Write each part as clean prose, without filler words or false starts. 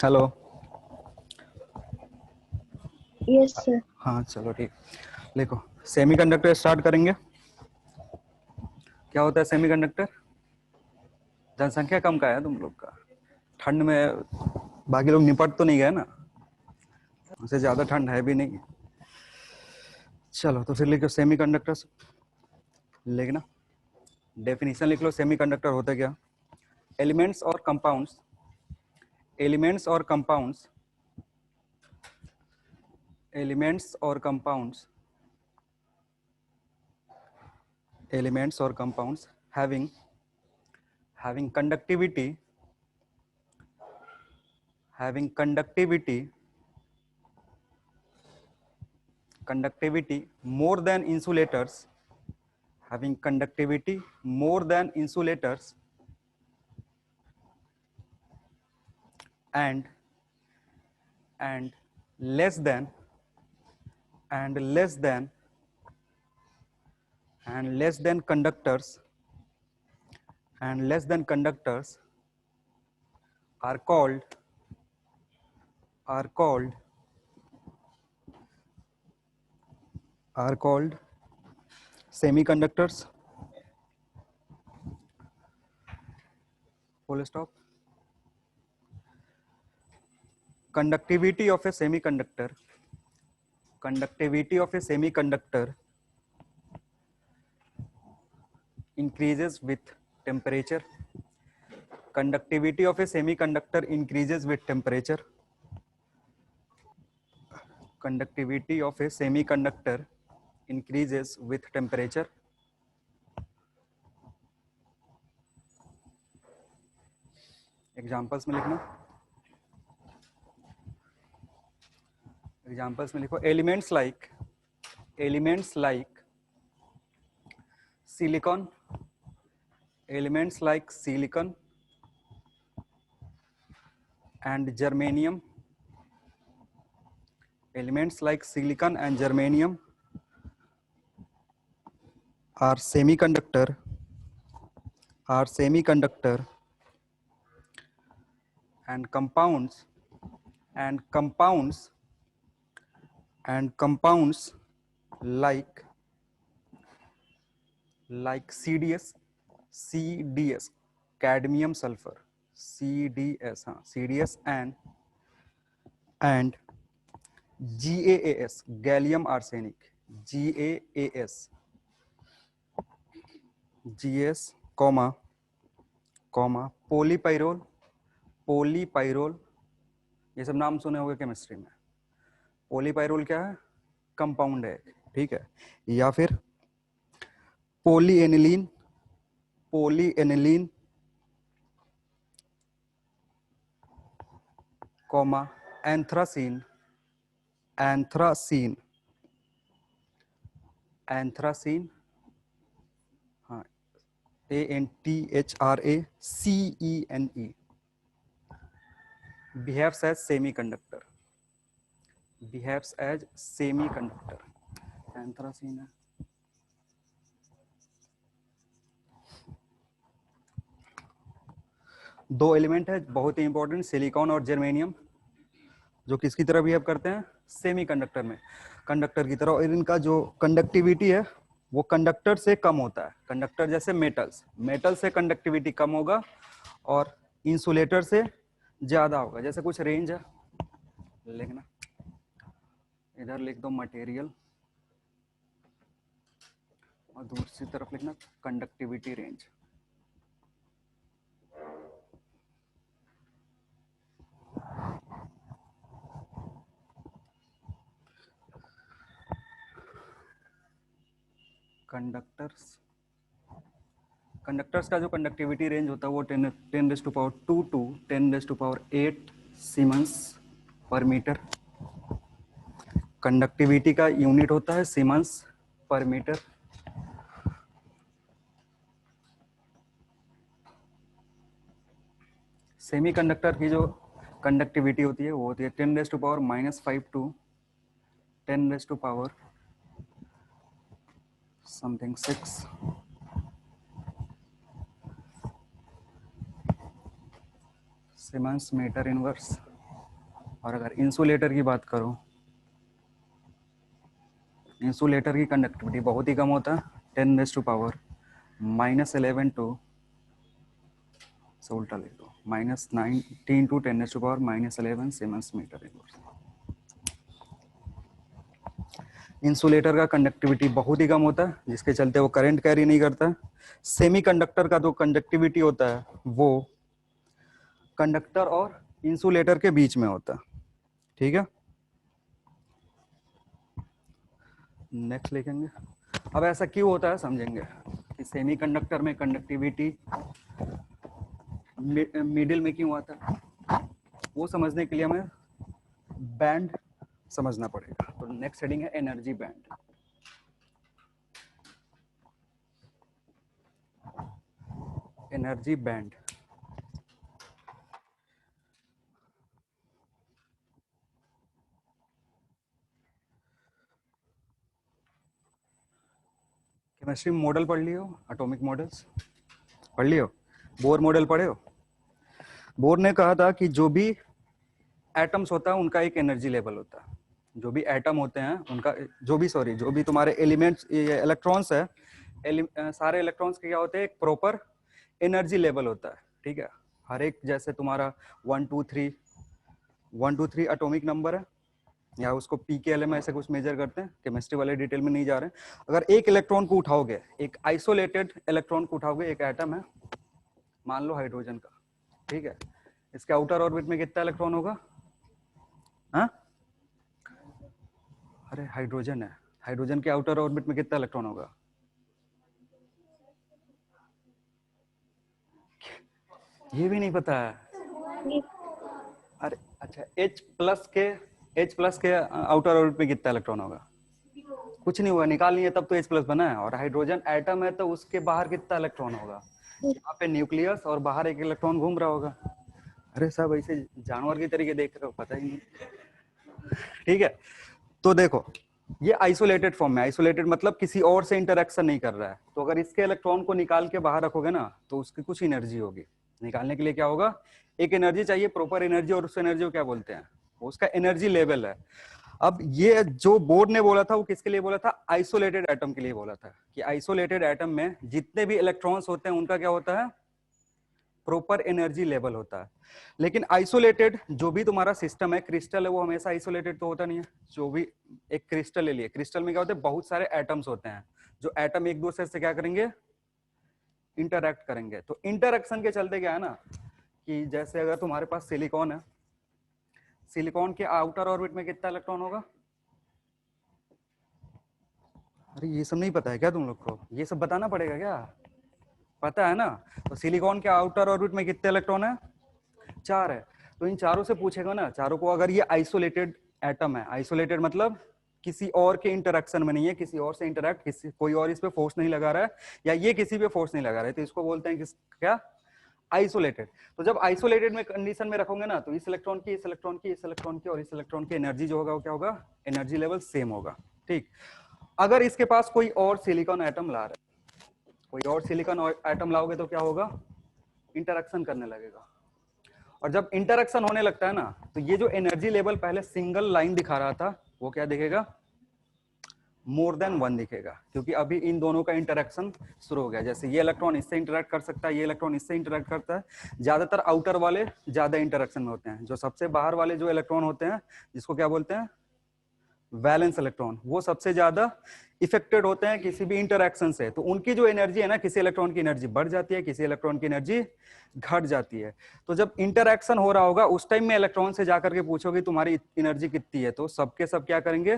Hello. Yes sir. हाँ चलो ठीक। लिखो, सेमीकंडक्टर स्टार्ट करेंगे। क्या होता है सेमीकंडक्टर? जनसंख्या कम का है तुम लोग का। ठंड में बाकी लोग निपट तो नहीं गए ना, उससे ज्यादा ठंड है भी नहीं। चलो तो फिर लिखो सेमीकंडक्टर्स। लिखना, डेफिनेशन लिख लो। सेमीकंडक्टर होता क्या? एलिमेंट्स और कंपाउंड्स, एलिमेंट्स और कंपाउंड्स, एलिमेंट्स और कंपाउंड्स, एलिमेंट्स और compounds having conductivity, having conductivity more than insulators, having conductivity more than insulators, and and less than and less than and less than conductors and less than conductors are called are called are called semiconductors. Full stop. Conductivity of a semiconductor, conductivity of a semiconductor increases with temperature. Conductivity of a semiconductor increases with temperature. Conductivity of a semiconductor increases with temperature. Examples में लिखना, examples में लिखो elements like silicon, elements like silicon and germanium, elements like silicon and germanium are semiconductor and compounds and compounds and compounds like CDS, cadmium sulfur, CDS, CDS and GAAS, gallium arsenic, GAAS, GS, comma पोलीपाइरोल, पोलीपाइरोल, ये सब नाम सुने होंगे chemistry में। पोलीपाइरोल क्या है? Compound है, ठीक है। या फिर पोलीएनिलीन, पोलीएनिलीन कॉमा एंथ्रासीन, एंथ्रासीन, एंथ्रासीन, हाँ ANTHRACENE behaves as semiconductor, behaves as semiconductor, anthracene है। दो एलिमेंट है बहुत ही इंपॉर्टेंट, सिलिकॉन और जर्मेनियम, जो किसकी तरह बिहेव करते हैं? सेमीकंडक्टर में, कंडक्टर की तरह। और इनका जो कंडक्टिविटी है वो कंडक्टर से कम होता है। कंडक्टर जैसे मेटल्स, मेटल से कंडक्टिविटी कम होगा और इंसुलेटर से ज्यादा होगा। जैसे कुछ रेंज है, लिखना, इधर लिख दो मटेरियल और दूसरी तरफ लिखना कंडक्टिविटी रेंज। कंडक्टर्स का जो कंडक्टिविटी रेंज होता है वो 10⁻² टू 10⁸ सीमेंस पर मीटर। कंडक्टिविटी का यूनिट होता है सीमेंस पर मीटर। सेमीकंडक्टर की जो कंडक्टिविटी होती है वो होती है 10⁻⁻5 टू 10⁻⁻⁶ सीमेंस मीटर इनवर्स। और अगर इंसुलेटर की बात करो, इंसुलेटर की कंडक्टिविटी बहुत ही कम होता है, 10⁻⁻11 टू, से उल्टा लिख दो, -19 to 10⁻⁻11 siemens metre inverse. Insulator का कंडक्टिविटी बहुत ही कम होता है, जिसके चलते वो करंट कैरी नहीं करता। सेमीकंडक्टर का जो कंडक्टिविटी होता है वो कंडक्टर और इंसुलेटर के बीच में होता है, ठीक है। नेक्स्ट लिखेंगे। अब ऐसा क्यों होता है समझेंगे कि सेमीकंडक्टर में कंडक्टिविटी मिडिल में क्यों आता है, वो समझने के लिए हमें बैंड समझना पड़ेगा। तो नेक्स्ट हेडिंग है energy band. Energy band chemistry model पढ़ लियो, एटॉमिक मॉडल्स पढ़ लियो, बोर मॉडल पढ़े हो। बोर ने कहा था कि जो भी एटम्स होता है उनका एक एनर्जी लेवल होता है, जो भी एटम होते हैं उनका, जो भी तुम्हारे एलिमेंट्स इलेक्ट्रॉन्स है, सारे इलेक्ट्रॉन्स के क्या होते हैं, एक प्रॉपर एनर्जी लेवल होता है, ठीक है। हर एक, जैसे तुम्हारा 1 2 3 एटॉमिक नंबर है, या उसको पीकेएल में ऐसे कुछ मेजर करते हैं, केमिस्ट्री वाले डिटेल में नहीं जा रहे हैं। अगर एक इलेक्ट्रॉन को उठाओगे, एक आइसोलेटेड इलेक्ट्रॉन को उठाओगे, एक एटम है मान लो हाइड्रोजन का, ठीक है, इसके आउटर ऑर्बिट में कितना इलेक्ट्रॉन होगा, हाँ, अरे हाइड्रोजन है, हाइड्रोजन के आउटर ऑर्बिट में कितना इलेक्ट्रॉन होगा, ये भी नहीं पता है, अरे अच्छा, H प्लस के आउटर ऑर्बिट में कितना इलेक्ट्रॉन होगा, कुछ नहीं हुआ, निकाल नहीं है तब तो H प्लस बना है। और हाइड्रोजन एटम है तो उसके बाहर कितना इलेक्ट्रॉन होगा, यहाँ पे न्यूक्लियस और बाहर एक इलेक्ट्रॉन घूम रहा होगा। अरे सब ऐसे जानवर की तरीके देख रहे हो, पता ही नहीं, ठीक है। तो देखो ये आइसोलेटेड फॉर्म में, आइसोलेटेड मतलब किसी और से इंटरेक्शन नहीं कर रहा है। तो अगर इसके इलेक्ट्रॉन को निकाल के बाहर रखोगे ना तो उसकी कुछ एनर्जी होगी, निकालने के लिए क्या होगा, एक एनर्जी चाहिए, प्रॉपर एनर्जी, और उस एनर्जी को क्या बोलते हैं, वो उसका एनर्जी लेवल है। अब ये जो बोर्ड ने बोला था वो किसके लिए बोला था, आइसोलेटेड एटम के लिए बोला था, कि आइसोलेटेड एटम में जितने भी इलेक्ट्रॉन्स होते हैं उनका क्या होता है, प्रॉपर एनर्जी लेवल होता है। लेकिन आइसोलेटेड जो भी तुम्हारा सिस्टम है, क्रिस्टल है, वो हमेशा आइसोलेटेड तो होता नहीं है। जो भी एक क्रिस्टल ले लिए, क्रिस्टल में क्या होता है, बहुत सारे एटम्स होते हैं, जो एटम एक दूसरे से क्या करेंगे, इंटरैक्ट करेंगे। तो इंटरैक्शन के चलते क्या है ना, कि जैसे अगर तुम्हारे पास सिलिकॉन है, सिलिकॉन के आउटर ऑर्बिट में कितना इलेक्ट्रॉन होगा, अरे ये सब नहीं पता है क्या तुम लोग को, ये सब बताना पड़ेगा क्या, पता है ना। तो सिलिकॉन के आउटर ऑर्बिट में कितने इलेक्ट्रॉन है, 4 है। तो इन चारों से पूछेगा ना, चारों को, अगर ये आइसोलेटेड एटम है, आइसोलेटेड मतलब किसी और के इंटरेक्शन में नहीं है, किसी और से इंटरेक्ट, किसी कोई और इस पे फोर्स नहीं लगा रहा है, या ये किसी पे फोर्स नहीं लगा रहा है, तो इसको बोलते हैं किस, क्या, आइसोलेटेड। तो जब आइसोलेटेड में कंडीशन में रखोगे ना, तो इस इलेक्ट्रॉन की, इस इलेक्ट्रॉन की, इस इलेक्ट्रॉन की और इस इलेक्ट्रॉन की एनर्जी जो होगा वो क्या होगा, एनर्जी लेवल सेम होगा, ठीक। अगर इसके पास कोई और सिलिकॉन एटम ला रहा है, कोई और सिलिकॉन एटम लाओगे तो क्या होगा, इंटरेक्शन करने लगेगा। और जब इंटरेक्शन होने लगता है ना, तो ये जो एनर्जी लेवल पहले सिंगल लाइन दिखा रहा था वो क्या दिखेगा, मोर देन 1 दिखेगा, क्योंकि अभी इन दोनों का इंटरेक्शन शुरू हो गया। जैसे ये इलेक्ट्रॉन इससे इंटरेक्ट कर सकता है, ये इलेक्ट्रॉन इससे इंटरेक्ट करता है। ज्यादातर आउटर वाले ज्यादा इंटरेक्शन में होते हैं, जो सबसे बाहर वाले जो इलेक्ट्रॉन होते हैं, जिसको क्या बोलते हैं, वैलेंस इलेक्ट्रॉन, वो सबसे ज्यादा इफेक्टेड होते हैं किसी भी इंटरेक्शन से। तो उनकी जो एनर्जी है ना, किसी इलेक्ट्रॉन की एनर्जी बढ़ जाती है, किसी इलेक्ट्रॉन की एनर्जी घट जाती है। तो जब इंटरेक्शन हो रहा होगा उस टाइम में इलेक्ट्रॉन से जाकर के पूछोगे तुम्हारी एनर्जी कितनी है, तो सबके सब क्या करेंगे,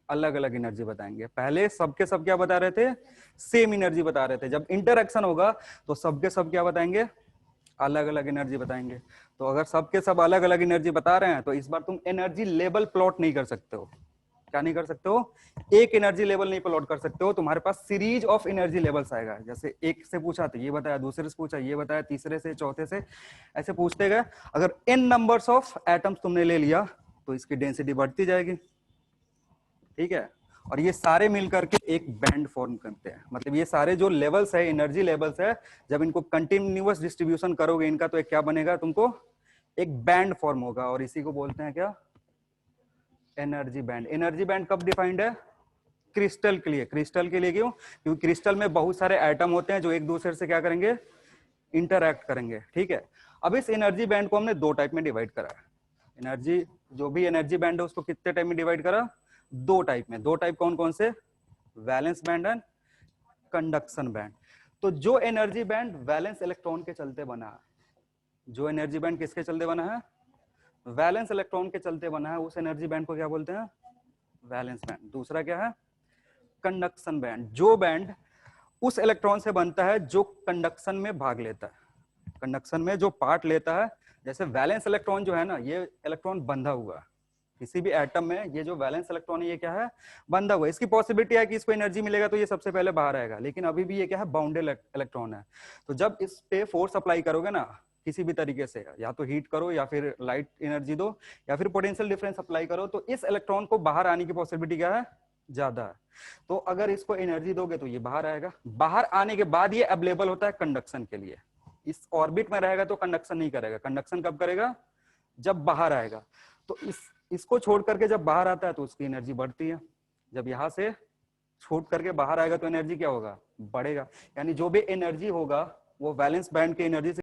अलग अलग एनर्जी बताएंगे। पहले सबके सब क्या बता रहे थे, सेम एनर्जी बता रहे थे। जब इंटरेक्शन होगा तो सबके सब क्या बताएंगे, अलग अलग एनर्जी बताएंगे। तो अगर सबके सब अलग अलग एनर्जी बता रहे हैं तो इस बार तुम एनर्जी लेवल प्लॉट नहीं कर सकते हो। क्या नहीं कर सकते हो, एक एनर्जी लेवल नहीं प्लॉट कर सकते हो, तुम्हारे पास सीरीज ऑफ एनर्जी लेवल्स आएगा। जैसे एक से पूछा तो ये बताया, दूसरे से पूछा ये बताया, तीसरे से, चौथे से, ऐसे पूछते गए। अगर n नंबर्स ऑफ एटम्स तुमने ले लिया तो इसकी डेंसिटी बढ़ती जाएगी, ठीक है। और ये सारे मिलकर के एक बैंड फॉर्म करते हैं। मतलब ये सारे जो लेवल्स है, एनर्जी लेवल्स है, जब इनको कंटिन्यूअस डिस्ट्रीब्यूशन करोगे इनका, तो एक क्या बनेगा तुमको, एक बैंड फॉर्म होगा और इसी को बोलते हैं क्या, एनर्जी बैंड। एनर्जी बैंड कब डिफाइंड है, क्रिस्टल के लिए। क्रिस्टल के लिए क्यों, क्योंकि क्रिस्टल में बहुत सारे एटम होते हैं जो एक दूसरे से क्या करेंगे, इंटरैक्ट करेंगे, ठीक है। अब इस एनर्जी बैंड को हमने दो टाइप में डिवाइड करा है। एनर्जी, जो भी एनर्जी बैंड है उसको कितने टाइप में डिवाइड करा, दो टाइप में। दो टाइप कौन कौन से, valence band and conduction band. तो जो एनर्जी बैंड वैलेंस इलेक्ट्रॉन के चलते बना है, जो एनर्जी बैंड किसके चलते बना है, वैलेंस इलेक्ट्रॉन के चलते बना है, उस एनर्जी बैंड को क्या बोलते हैं, वैलेंस बैंड। दूसरा क्या है, कंडक्शन बैंड। जो बैंड उस इलेक्ट्रॉन से बनता है जो कंडक्शन में भाग लेता है, कंडक्शन में जो पार्ट लेता है। जैसे वैलेंस इलेक्ट्रॉन जो है ना, ये इलेक्ट्रॉन बंधा हुआ है किसी भी एटम में, ये जो वैलेंस इलेक्ट्रॉन है ये क्या है, बंधा हुआ है। इसकी पॉसिबिलिटी है कि इसको एनर्जी मिलेगा तो ये सबसे पहले बाहर आएगा, लेकिन अभी भी ये क्या है, बाउंडेड इलेक्ट्रॉन है। तो जब इस पे फोर्स अप्लाई करोगे ना किसी भी तरीके से, या तो हीट करो या फिर लाइट एनर्जी दो या फिर पोटेंशियल डिफरेंस अप्लाई करो, तो इस इलेक्ट्रॉन को बाहर आने की पॉसिबिलिटी क्या है, ज्यादा है। तो अगर इसको एनर्जी दोगे तो ये बाहर आएगा। बाहर आने के बाद ये अवेलेबल होता है कंडक्शन के लिए। इस ऑर्बिट में रहेगा तो कंडक्शन नहीं करेगा। कंडक्शन कब करेगा, जब बाहर आएगा। तो इसको छोड़ करके जब बाहर आता है तो उसकी एनर्जी बढ़ती है। जब यहां से छोड़ करके बाहर आएगा तो एनर्जी क्या होगा, बढ़ेगा। यानी जो भी एनर्जी होगा वो वैलेंस बैंड की एनर्जी से